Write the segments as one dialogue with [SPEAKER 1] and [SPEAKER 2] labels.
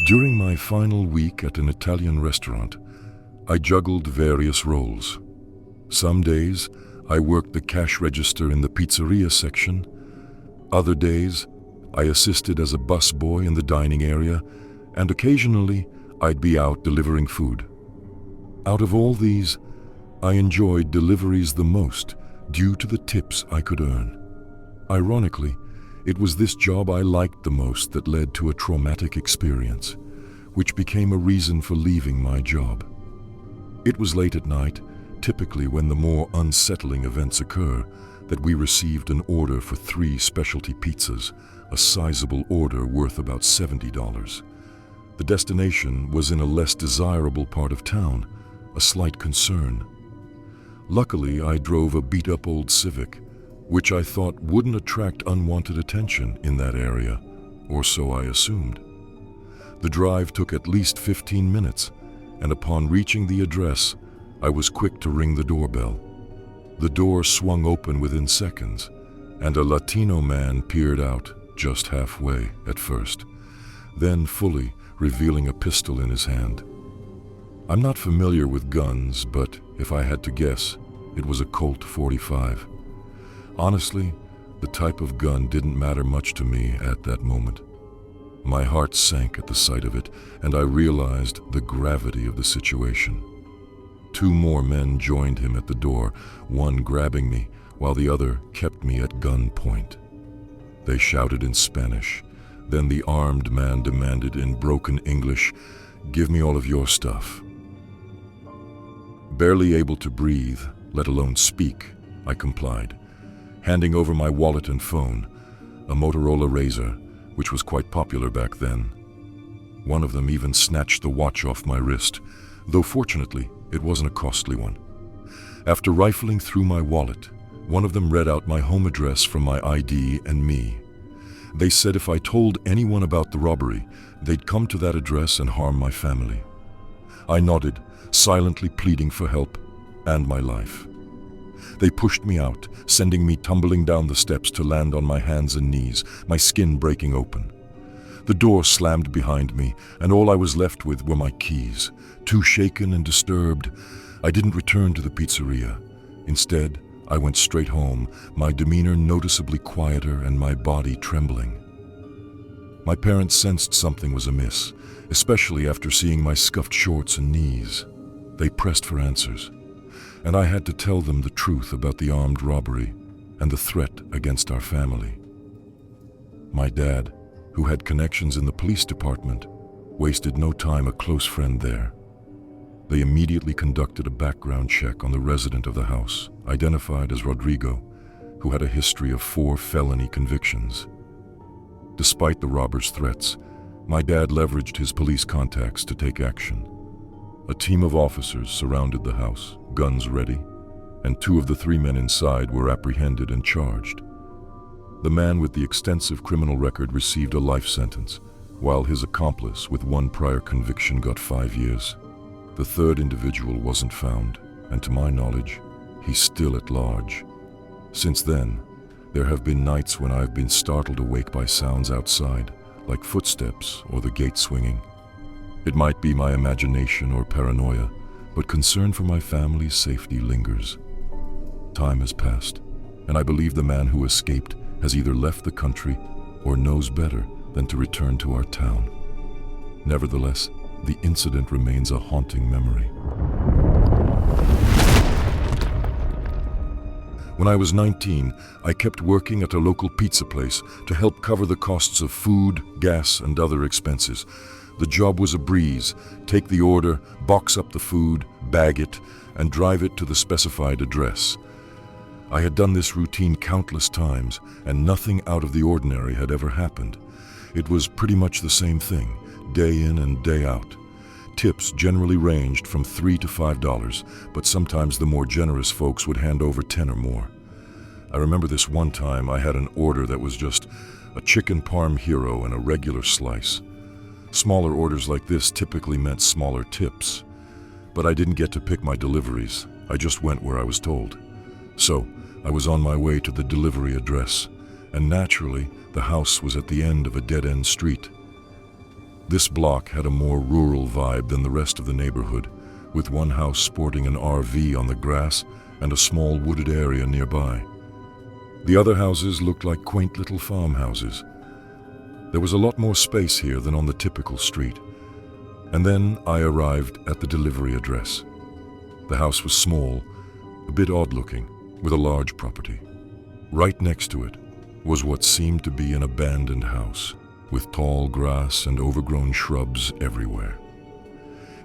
[SPEAKER 1] During my final week at an Italian restaurant, I juggled various roles. Some days, I worked the cash register in the pizzeria section. Other days, I assisted as a busboy in the dining area, and occasionally, I'd be out delivering food. Out of all these, I enjoyed deliveries the most due to the tips I could earn. Ironically, it was this job I liked the most that led to a traumatic experience, which became a reason for leaving my job. It was late at night, typically when the more unsettling events occur, that we received an order for 3 specialty pizzas, a sizable order worth about $70. The destination was in a less desirable part of town, a slight concern. Luckily, I drove a beat-up old Civic, which I thought wouldn't attract unwanted attention in that area, or so I assumed. The drive took at least 15 minutes, and upon reaching the address, I was quick to ring the doorbell. The door swung open within seconds, and a Latino man peered out just halfway at first, then fully, revealing a pistol in his hand. I'm not familiar with guns, but if I had to guess, it was a Colt 45. Honestly, the type of gun didn't matter much to me at that moment. My heart sank at the sight of it, and I realized the gravity of the situation. 2 more men joined him at the door, one grabbing me, while the other kept me at gunpoint. They shouted in Spanish. Then the armed man demanded in broken English, "Give me all of your stuff." Barely able to breathe, let alone speak, I complied, handing over my wallet and phone, a Motorola Razr, which was quite popular back then. One of them even snatched the watch off my wrist, though fortunately it wasn't a costly one. After rifling through my wallet, one of them read out my home address from my ID and me. They said if I told anyone about the robbery, they'd come to that address and harm my family. I nodded, silently pleading for help and my life. They pushed me out, sending me tumbling down the steps to land on my hands and knees, my skin breaking open. The door slammed behind me, and all I was left with were my keys. Too shaken and disturbed, I didn't return to the pizzeria. Instead, I went straight home, my demeanor noticeably quieter and my body trembling. My parents sensed something was amiss, especially after seeing my scuffed shorts and knees. They pressed for answers, and I had to tell them the truth about the armed robbery and the threat against our family. My dad, who had connections in the police department, wasted no time, a close friend there. They immediately conducted a background check on the resident of the house, identified as Rodrigo, who had a history of 4 felony convictions. Despite the robber's threats, my dad leveraged his police contacts to take action. A team of officers surrounded the house, guns ready, and 2 of the 3 men inside were apprehended and charged. The man with the extensive criminal record received a life sentence, while his accomplice with 1 prior conviction got 5 years. The 3rd individual wasn't found, and to my knowledge, he's still at large. Since then, there have been nights when I've been startled awake by sounds outside, like footsteps or the gate swinging. It might be my imagination or paranoia, but concern for my family's safety lingers. Time has passed, and I believe the man who escaped has either left the country or knows better than to return to our town. Nevertheless, the incident remains a haunting memory. When I was 19, I kept working at a local pizza place to help cover the costs of food, gas, and other expenses. The job was a breeze. Take the order, box up the food, bag it, and drive it to the specified address. I had done this routine countless times, and nothing out of the ordinary had ever happened. It was pretty much the same thing, day in and day out. Tips generally ranged from $3 to $5, but sometimes the more generous folks would hand over 10 or more. I remember this one time I had an order that was just a chicken parm hero and a regular slice. Smaller orders like this typically meant smaller tips, but I didn't get to pick my deliveries. I just went where I was told. So, I was on my way to the delivery address, and naturally, the house was at the end of a dead-end street. This block had a more rural vibe than the rest of the neighborhood, with one house sporting an RV on the grass and a small wooded area nearby. The other houses looked like quaint little farmhouses. There was a lot more space here than on the typical street. And then I arrived at the delivery address. The house was small, a bit odd-looking, with a large property. Right next to it was what seemed to be an abandoned house, with tall grass and overgrown shrubs everywhere.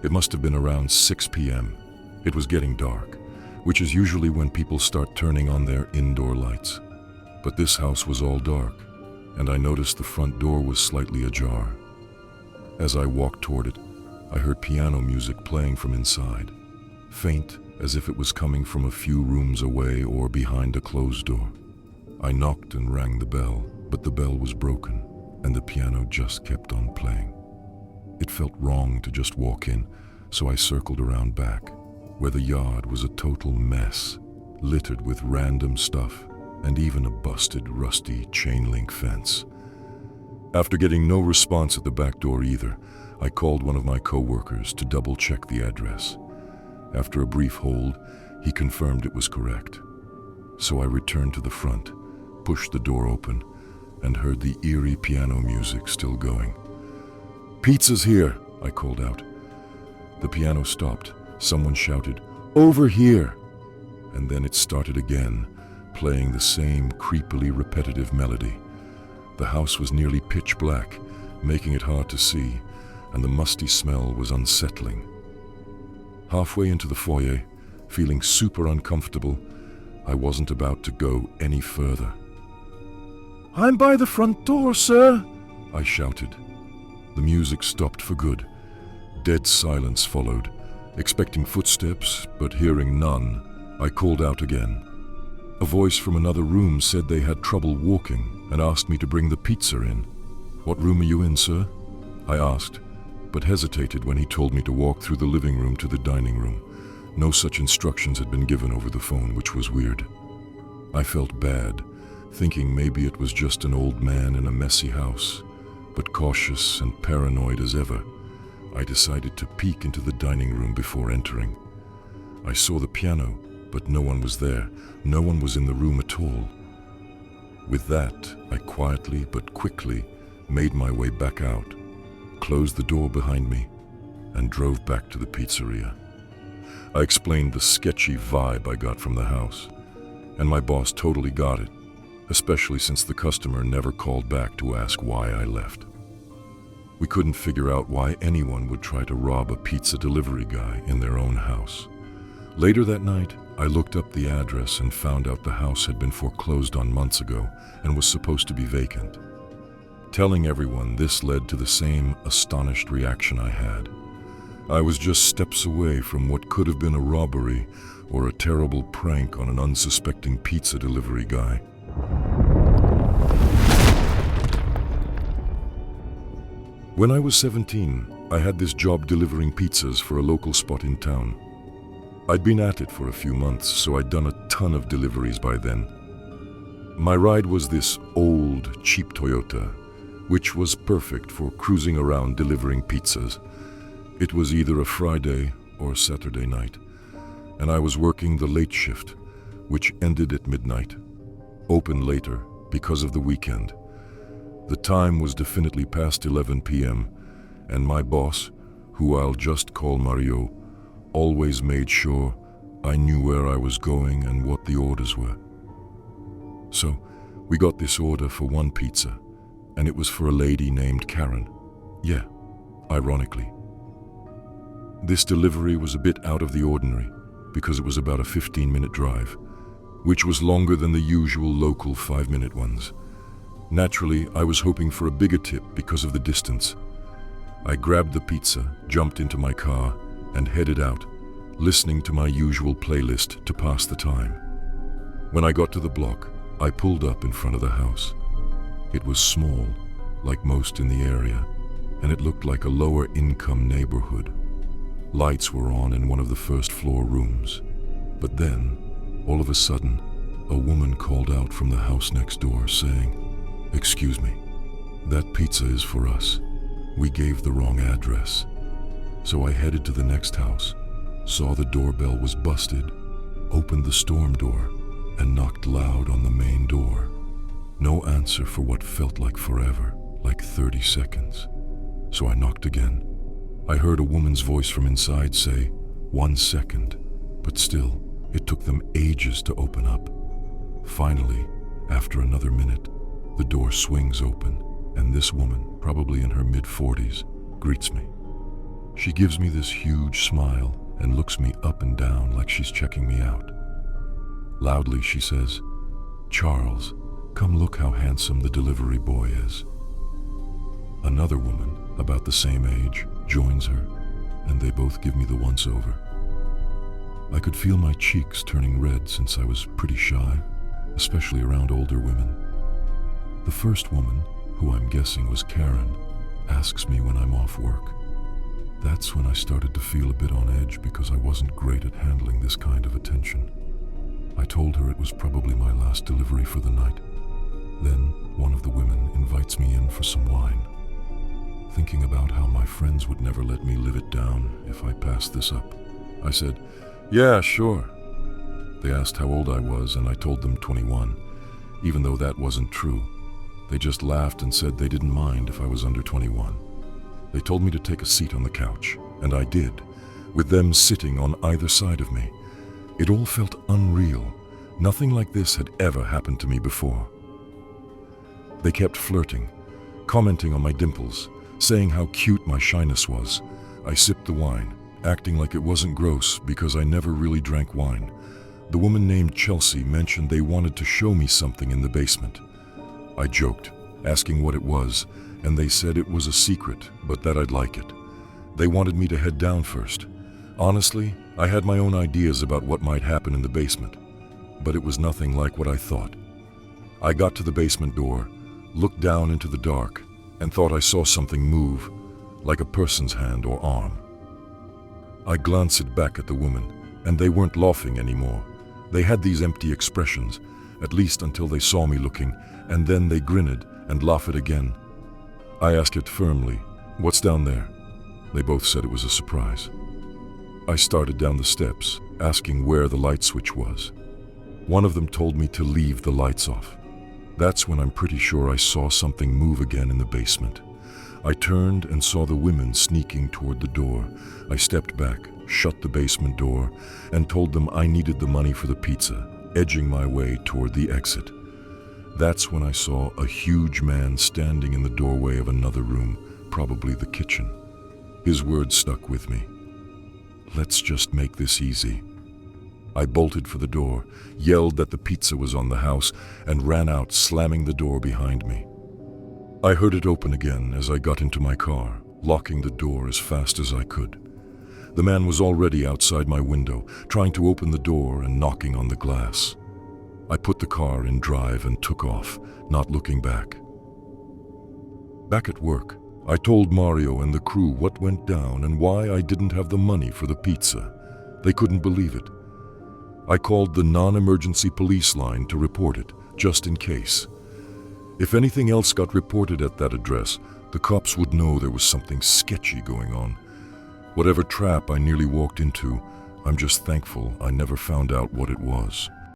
[SPEAKER 1] It must have been around 6 p.m. It was getting dark, which is usually when people start turning on their indoor lights. But this house was all dark, and I noticed the front door was slightly ajar. As I walked toward it, I heard piano music playing from inside, faint as if it was coming from a few rooms away or behind a closed door. I knocked and rang the bell, but the bell was broken, and the piano just kept on playing. It felt wrong to just walk in, so I circled around back, where the yard was a total mess, littered with random stuff, and even a busted, rusty chain-link fence. After getting no response at the back door either, I called one of my co-workers to double-check the address. After a brief hold, he confirmed it was correct. So I returned to the front, pushed the door open, and heard the eerie piano music still going. "Pizza's here," I called out. The piano stopped. Someone shouted, "Over here!" And then it started again, playing the same creepily repetitive melody. The house was nearly pitch black, making it hard to see, and the musty smell was unsettling. Halfway into the foyer, feeling super uncomfortable, I wasn't about to go any further. "I'm by the front door, sir," I shouted. The music stopped for good. Dead silence followed. Expecting footsteps, but hearing none, I called out again. A voice from another room said they had trouble walking and asked me to bring the pizza in. "What room are you in, sir?" I asked, but hesitated when he told me to walk through the living room to the dining room. No such instructions had been given over the phone, which was weird. I felt bad, thinking maybe it was just an old man in a messy house, but cautious and paranoid as ever, I decided to peek into the dining room before entering. I saw the piano, but no one was there. No one was in the room at all. With that, I quietly but quickly made my way back out, closed the door behind me, and drove back to the pizzeria. I explained the sketchy vibe I got from the house, and my boss totally got it, especially since the customer never called back to ask why I left. We couldn't figure out why anyone would try to rob a pizza delivery guy in their own house. Later that night, I looked up the address and found out the house had been foreclosed on months ago and was supposed to be vacant. Telling everyone this led to the same astonished reaction I had. I was just steps away from what could have been a robbery or a terrible prank on an unsuspecting pizza delivery guy. When I was 17, I had this job delivering pizzas for a local spot in town. I'd been at it for a few months, so I'd done a ton of deliveries by then. My ride was this old, cheap Toyota, which was perfect for cruising around delivering pizzas. It was either a Friday or Saturday night, and I was working the late shift, which ended at midnight, open later because of the weekend. The time was definitely past 11 p.m., and my boss, who I'll just call Mario, always made sure I knew where I was going and what the orders were. So, we got this order for one pizza, and it was for a lady named Karen. Yeah, ironically. This delivery was a bit out of the ordinary because it was about a 15-minute drive, which was longer than the usual local 5-minute ones. Naturally, I was hoping for a bigger tip because of the distance. I grabbed the pizza, jumped into my car, and headed out, listening to my usual playlist to pass the time. When I got to the block, I pulled up in front of the house. It was small, like most in the area, and it looked like a lower-income neighborhood. Lights were on in one of the first-floor rooms. But then, all of a sudden, a woman called out from the house next door saying, "Excuse me, that pizza is for us." We gave the wrong address. So I headed to the next house, saw the doorbell was busted, opened the storm door, and knocked loud on the main door. No answer for what felt like forever, like 30 seconds. So I knocked again. I heard a woman's voice from inside say, 1 second, but still, it took them ages to open up. Finally, after another minute, the door swings open, and this woman, probably in her mid-40s, greets me. She gives me this huge smile and looks me up and down like she's checking me out. Loudly, she says, "Charles, come look how handsome the delivery boy is." Another woman, about the same age, joins her, and they both give me the once-over. I could feel my cheeks turning red since I was pretty shy, especially around older women. The first woman, who I'm guessing was Karen, asks me when I'm off work. That's when I started to feel a bit on edge because I wasn't great at handling this kind of attention. I told her it was probably my last delivery for the night. Then one of the women invites me in for some wine. Thinking about how my friends would never let me live it down if I passed this up, I said, "Yeah, sure." They asked how old I was, and I told them 21, even though that wasn't true. They just laughed and said they didn't mind if I was under 21. They told me to take a seat on the couch, and I did, with them sitting on either side of me. It all felt unreal. Nothing like this had ever happened to me before. They kept flirting, commenting on my dimples, saying how cute my shyness was. I sipped the wine, acting like it wasn't gross because I never really drank wine. The woman named Chelsea mentioned they wanted to show me something in the basement. I joked, asking what it was, and they said it was a secret, but that I'd like it. They wanted me to head down first. Honestly, I had my own ideas about what might happen in the basement, but it was nothing like what I thought. I got to the basement door, looked down into the dark, and thought I saw something move, like a person's hand or arm. I glanced back at the woman, and they weren't laughing anymore. They had these empty expressions, at least until they saw me looking, and then they grinned and laughed again. I asked it firmly, "What's down there?" They both said it was a surprise. I started down the steps, asking where the light switch was. One of them told me to leave the lights off. That's when I'm pretty sure I saw something move again in the basement. I turned and saw the women sneaking toward the door. I stepped back, shut the basement door, and told them I needed the money for the pizza, edging my way toward the exit. That's when I saw a huge man standing in the doorway of another room, probably the kitchen. His words stuck with me. "Let's just make this easy." I bolted for the door, yelled that the pizza was on the house, and ran out, slamming the door behind me. I heard it open again as I got into my car, locking the door as fast as I could. The man was already outside my window, trying to open the door and knocking on the glass. I put the car in drive and took off, not looking back. Back at work, I told Mario and the crew what went down and why I didn't have the money for the pizza. They couldn't believe it. I called the non-emergency police line to report it, just in case. If anything else got reported at that address, the cops would know there was something sketchy going on. Whatever trap I nearly walked into, I'm just thankful I never found out what it was.